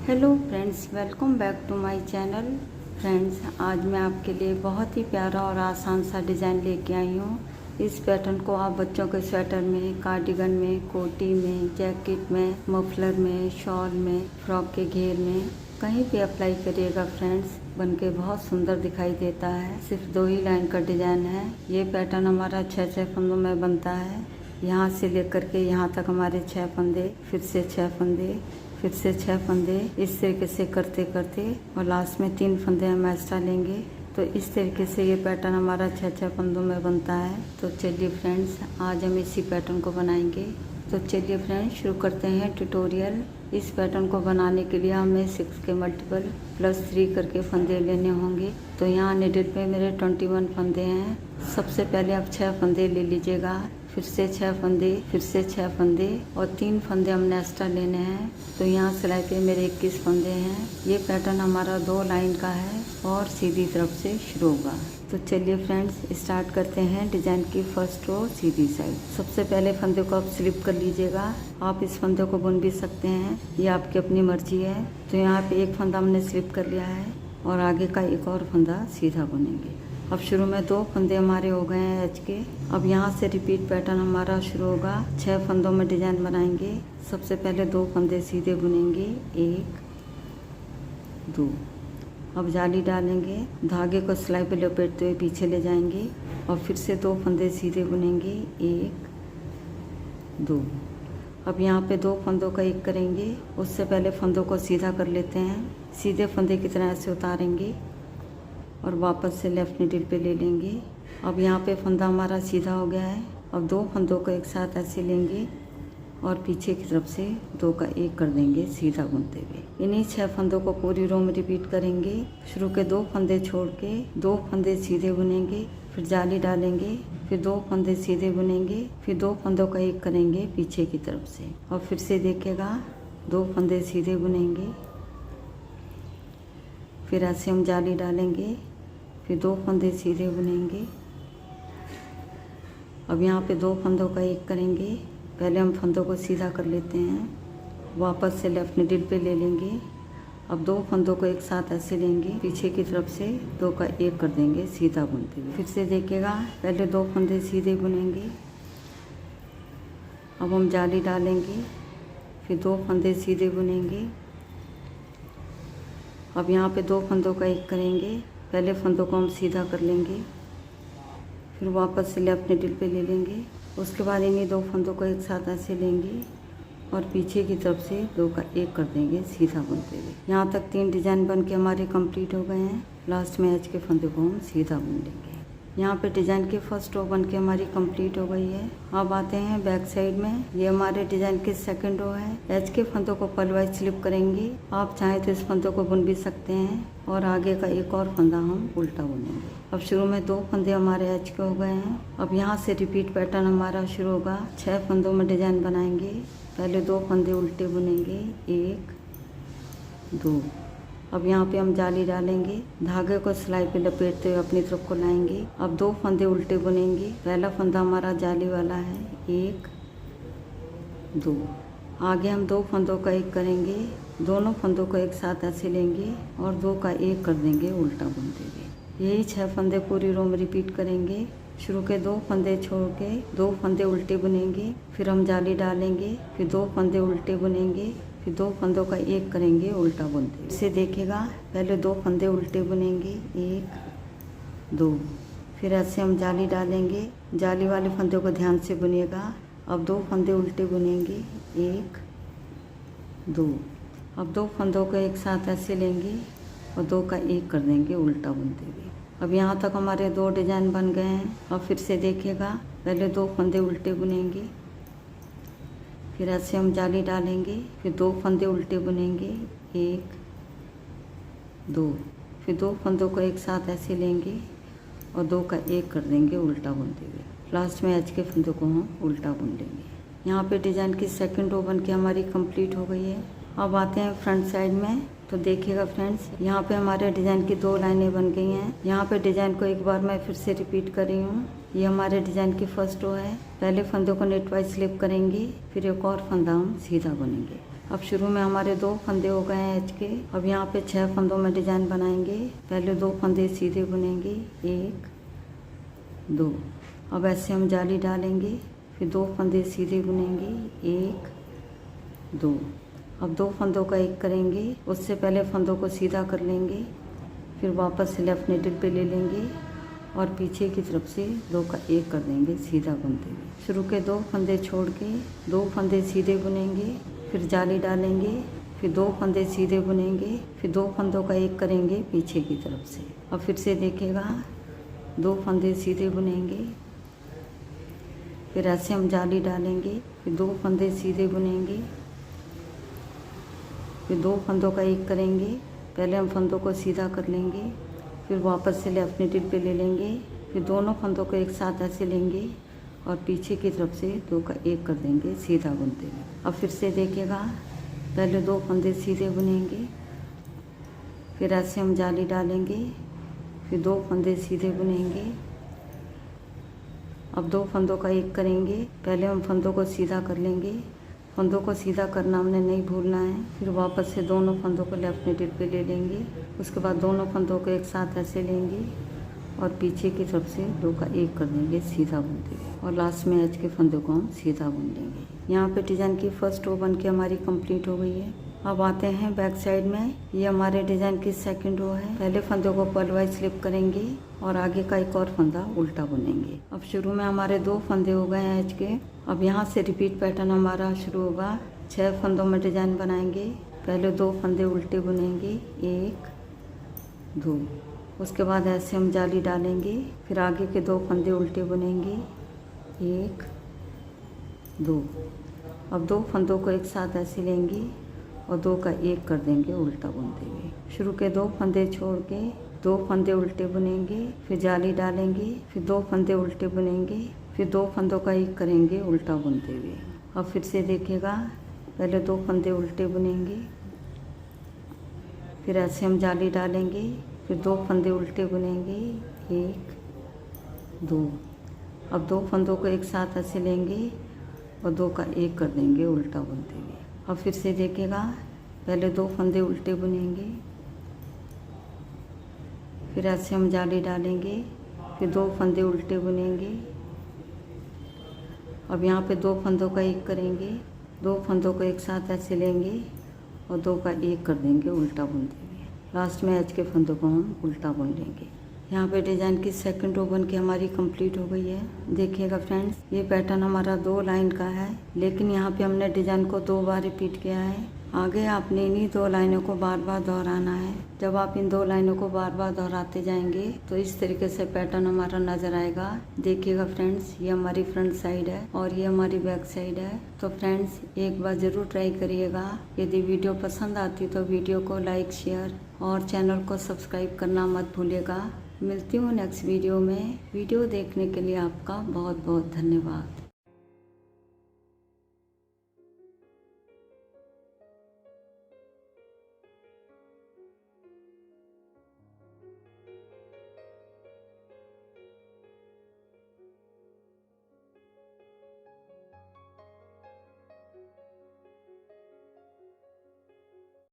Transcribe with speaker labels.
Speaker 1: Hello friends, welcome back to my channel. Friends, आज मैं आपके लिए बहुत ही प्यारा और आसान सा डिज़ाइन लेके आई हूँ। इस पैटर्न को आप बच्चों के स्वेटर में, कार्डिगन में, कोटी में, जैकेट में, मफलर में, शॉल में, फ्रॉक के घेर में कहीं भी अप्लाई करिएगा फ्रेंड्स, बनके बहुत सुंदर दिखाई देता है। सिर्फ 2 ही लाइन का डिज़ाइन है। ये पैटर्न हमारा 6 फंदों में बनता है। यहाँ से लेकर के यहाँ तक हमारे 6 फंदे, फिर से 6 फंदे, फिर से 6 फंदे, इस तरीके से करते करते और लास्ट में 3 फंदे हम एक्स्ट्रा लेंगे। तो इस तरीके से ये पैटर्न हमारा 6 फंदों में बनता है। तो चलिए फ्रेंड्स, आज हम इसी पैटर्न को बनाएंगे। तो चलिए फ्रेंड्स, शुरू करते हैं ट्यूटोरियल। इस पैटर्न को बनाने के लिए हमें 6 के मल्टीपल +3 करके फंदे लेने होंगे। तो यहाँ नीडल पे मेरे 21 फंदे हैं। सबसे पहले आप 6 फंदे ले लीजिएगा, फिर से 6 फंदे, फिर से 6 फंदे और 3 फंदे हमने एक्स्ट्रा लेने हैं। तो यहाँ सिलाई पे मेरे 21 फंदे हैं। ये पैटर्न हमारा 2 लाइन का है और सीधी तरफ से शुरू होगा। तो चलिए फ्रेंड्स, स्टार्ट करते हैं डिजाइन की फर्स्ट रो सीधी साइड। सबसे पहले फंदे को आप स्लिप कर लीजिएगा। आप इस फंदे को बुन भी सकते हैं, ये आपकी अपनी मर्जी है। तो यहाँ पे एक फंदा हमने स्लिप कर लिया है और आगे का एक और फंदा सीधा बुनेंगे। अब शुरू में 2 फंदे हमारे हो गए हैं एच के। अब यहाँ से रिपीट पैटर्न हमारा शुरू होगा। 6 फंदों में डिजाइन बनाएंगे। सबसे पहले 2 फंदे सीधे बुनेंगे, 1 2। अब जाली डालेंगे, धागे को सिलाई पे लपेटते हुए पीछे ले जाएंगे और फिर से 2 फंदे सीधे बुनेंगे, 1 2। अब यहाँ पे 2 फंदों का एक करेंगे। उससे पहले फंदों को सीधा कर लेते हैं। सीधे फंदे की तरह ऐसे उतारेंगे और वापस से लेफ्ट नीडल पे ले लेंगे। अब यहाँ पे फंदा हमारा सीधा हो गया है। अब 2 फंदों को एक साथ ऐसे लेंगे और पीछे की तरफ से 2 का एक कर देंगे सीधा बुनते हुए। इन्हीं 6 फंदों को पूरी रो में रिपीट करेंगे। शुरू के 2 फंदे छोड़ के 2 फंदे सीधे बुनेंगे, फिर जाली डालेंगे, फिर 2 फंदे सीधे बुनेंगे, फिर 2 फंदों का एक करेंगे पीछे की तरफ से और फिर से देखिएगा 2 फंदे सीधे बुनेंगे, फिर ऐसे हम जाली डालेंगे, फिर 2 फंदे सीधे बुनेंगे। अब यहाँ पे 2 फंदों का एक करेंगे। पहले हम फंदों को सीधा कर लेते हैं, वापस से लेफ्ट नीडल पे ले लेंगे। अब 2 फंदों को एक साथ ऐसे लेंगे, पीछे की तरफ से 2 का एक कर देंगे सीधा बुनते हुए। फिर से देखिएगा, पहले 2 फंदे सीधे बुनेंगे। अब हम जाली डालेंगे, फिर 2 फंदे सीधे बुनेंगे। अब यहाँ पे 2 फंदों का एक करेंगे। पहले फंदों को हम सीधा कर लेंगे, फिर वापस से लेफ्ट नीडल पे ले लेंगे। उसके बाद इन्हीं 2 फंदों को एक साथ ऐसे लेंगे और पीछे की तरफ से 2 का एक कर देंगे सीधा बुनते हुए। यहाँ तक 3 डिजाइन बन के हमारे कंप्लीट हो गए हैं। लास्ट में एच के फंदे को हम सीधा बुन लेंगे। यहाँ पे डिजाइन की फर्स्ट रो बन के हमारी कंप्लीट हो गई है। अब आते हैं बैक साइड में। ये हमारे डिजाइन की सेकंड रो है। एच के फंदों को पलवाइज स्लिप करेंगे। आप चाहें तो इस फंदों को बुन भी सकते हैं और आगे का एक और फंदा हम उल्टा बुनेंगे। अब शुरू में 2 फंदे हमारे एच के हो गए हैं। अब यहाँ से रिपीट पैटर्न हमारा शुरू होगा। 6 फंदों में डिजाइन बनाएंगे। पहले 2 फंदे उल्टे बुनेंगे, 1 2। अब यहाँ पे हम जाली डालेंगे, धागे को सिलाई पे लपेटते हुए अपनी तरफ को लाएंगे। अब 2 फंदे उल्टे बुनेंगे। पहला फंदा हमारा जाली वाला है, 1 2। आगे हम 2 फंदों का एक करेंगे। दोनों फंदों को एक साथ ऐसे लेंगे और 2 का एक कर देंगे उल्टा बुनते हुए। यही 6 फंदे पूरी रो में रिपीट करेंगे। शुरू के 2 फंदे छोड़ के 2 फंदे उल्टे बुनेंगे, फिर हम जाली डालेंगे, फिर 2 फंदे उल्टे बुनेंगे, फिर 2 फंदों का एक करेंगे उल्टा बुनते। इसे देखिएगा, पहले 2 फंदे उल्टे बुनेंगे, 1 2। फिर ऐसे हम जाली डालेंगे। जाली वाले फंदे को ध्यान से बुनिएगा। अब 2 फंदे उल्टे बुनेंगे, 1 2। अब 2 फंदों को एक साथ ऐसे लेंगे और 2 का एक कर देंगे उल्टा बुनते हुए। अब यहाँ तक हमारे 2 डिजाइन बन गए हैं। अब फिर से देखिएगा, पहले 2 फंदे उल्टे बुनेंगे, फिर ऐसे हम जाली डालेंगे, फिर 2 फंदे उल्टे बुनेंगे, 1 2। फिर 2 फंदों को एक साथ ऐसे लेंगे और 2 का एक कर देंगे उल्टा बुनते हुए। लास्ट में एच के फंदों को हम उल्टा बुन लेंगे। यहाँ पे डिजाइन की सेकंड रो बन के हमारी कंप्लीट हो गई है। अब आते हैं फ्रंट साइड में। तो देखिएगा फ्रेंड्स, यहाँ पे हमारे डिजाइन की 2 लाइनें बन गई हैं। यहाँ पे डिजाइन को एक बार मैं फिर से रिपीट कर रही हूँ। ये हमारे डिजाइन की फर्स्ट रो है। पहले फंदों को नेट वाइज स्लिप करेंगे, फिर एक और फंदा हम सीधा बुनेंगे। अब शुरू में हमारे 2 फंदे हो गए हैं एच के। अब यहाँ पे 6 फंदों में डिजाइन बनाएंगे। पहले 2 फंदे सीधे बुनेंगे, 1 2। अब ऐसे हम जाली डालेंगे, फिर 2 फंदे सीधे बुनेंगे, 1 2। अब 2 फंदों का एक करेंगे, उससे पहले फंदों को सीधा कर लेंगे, फिर वापस से लेफ्ट नीडल पे ले लेंगे और पीछे की तरफ से 2 का एक कर देंगे सीधा बुनते हुए। शुरू के 2 फंदे छोड़ के 2 फंदे सीधे बुनेंगे, फिर जाली डालेंगे, फिर 2 फंदे सीधे बुनेंगे, फिर 2 फंदों का एक करेंगे पीछे की तरफ से। अब फिर से देखिएगा, 2 फंदे सीधे बुनेंगे, फिर ऐसे हम जाली डालेंगे, फिर 2 फंदे सीधे बुनेंगे, फिर 2 फंदों का एक करेंगे। पहले हम फंदों को सीधा कर लेंगे, फिर वापस से लेफ्ट नीडल पे ले लेंगे, फिर दोनों फंदों को एक साथ ऐसे लेंगे और पीछे की तरफ से 2 का एक कर देंगे सीधा बुनते हुए। अब फिर से देखिएगा, पहले 2 फंदे सीधे बुनेंगे, फिर ऐसे हम जाली डालेंगे, फिर 2 फंदे सीधे बुनेंगे। अब 2 फंदों का एक करेंगे। पहले हम फंदों को सीधा कर लेंगे, फंदों को सीधा करना हमने नहीं भूलना है। फिर वापस से दोनों फंदों को लेफ्ट नीडल पे ले लेंगे, उसके बाद दोनों फंदों को एक साथ ऐसे लेंगे और पीछे की तरफ से 2 का एक कर देंगे सीधा बुनते हुए और लास्ट में एच के फंदों को हम सीधा बुन लेंगे। यहाँ पे डिज़ाइन की फर्स्ट रो बन के हमारी कंप्लीट हो गई है। अब आते हैं बैक साइड में। ये हमारे डिज़ाइन की सेकंड रो है। पहले फंदों को पर्लवाइज स्लिप करेंगे और आगे का एक और फंदा उल्टा बुनेंगे। अब शुरू में हमारे 2 फंदे हो गए हैं एच के। अब यहाँ से रिपीट पैटर्न हमारा शुरू होगा। 6 फंदों में डिजाइन बनाएंगे। पहले 2 फंदे उल्टे बुनेंगे, 1 2। उसके बाद ऐसे हम जाली डालेंगे, फिर आगे के 2 फंदे उल्टे बुनेंगे, 1 2। अब 2 फंदों को एक साथ ऐसे लेंगे और 2 का एक कर देंगे उल्टा बुनते हुए। शुरू के 2 फंदे छोड़ के 2 फंदे उल्टे बुनेंगे, फिर जाली डालेंगे, फिर 2 फंदे उल्टे बुनेंगे, फिर 2 फंदों का एक करेंगे उल्टा बुनते हुए। अब फिर से देखिएगा, पहले 2 फंदे उल्टे बुनेंगे, फिर ऐसे हम जाली डालेंगे, फिर 2 फंदे उल्टे बुनेंगे, 1 2। अब 2 फंदों को एक साथ ऐसे लेंगे और 2 का एक कर देंगे उल्टा बुनते हुए। अब फिर से देखिएगा, पहले 2 फंदे उल्टे बुनेंगे, फिर ऐसे हम जाली डालेंगे, फिर 2 फंदे उल्टे बुनेंगे। अब यहाँ पे 2 फंदों का एक करेंगे, 2 फंदों को एक साथ ऐसे लेंगे और 2 का एक कर देंगे उल्टा बुनते हुए। लास्ट में एच के फंदों को हम उल्टा बुन लेंगे। यहाँ पे डिज़ाइन की सेकंड रो बन के हमारी कंप्लीट हो गई है। देखिएगा फ्रेंड्स, ये पैटर्न हमारा 2 लाइन का है, लेकिन यहाँ पे हमने डिज़ाइन को 2 बार रिपीट किया है। आगे आपने इन्हीं 2 लाइनों को बार बार दोहराना है। जब आप इन 2 लाइनों को बार बार दोहराते जाएंगे तो इस तरीके से पैटर्न हमारा नजर आएगा। देखिएगा फ्रेंड्स, ये हमारी फ्रंट साइड है और ये हमारी बैक साइड है। तो फ्रेंड्स, एक बार ज़रूर ट्राई करिएगा। यदि वीडियो पसंद आती तो वीडियो को लाइक, शेयर और चैनल को सब्सक्राइब करना मत भूलिएगा। मिलती हूँ नेक्स्ट वीडियो में। वीडियो देखने के लिए आपका बहुत बहुत धन्यवाद।